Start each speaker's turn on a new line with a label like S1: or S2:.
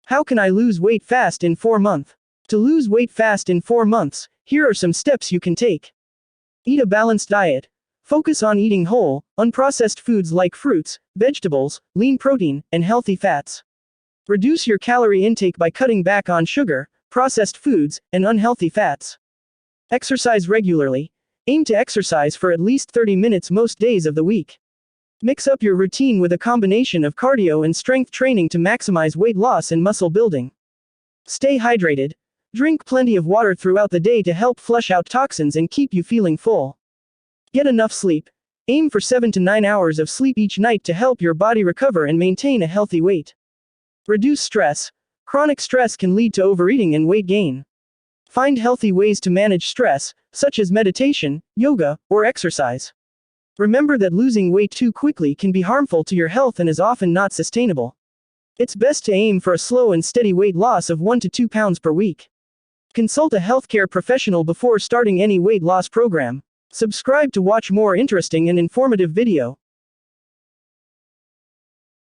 S1: How can I lose weight fast in 4 months? To lose weight fast in 4 months, here are some steps you can take. Eat a balanced diet. Focus on eating whole, unprocessed foods like fruits, vegetables, lean protein, and healthy fats. Reduce your calorie intake by cutting back on sugar, processed foods, and unhealthy fats. Exercise regularly. Aim to exercise for at least 30 minutes most days of the week. Mix up your routine with a combination of cardio and strength training to maximize weight loss and muscle building. Stay hydrated. Drink plenty of water throughout the day to help flush out toxins and keep you feeling full. Get enough sleep. Aim for 7 to 9 hours of sleep each night to help your body recover and maintain a healthy weight. Reduce stress. Chronic stress can lead to overeating and weight gain. Find healthy ways to manage stress, such as meditation, yoga, or exercise. Remember that losing weight too quickly can be harmful to your health and is often not sustainable. It's best to aim for a slow and steady weight loss of 1 to 2 pounds per week. Consult a healthcare professional before starting any weight loss program. Subscribe to watch more interesting and informative video.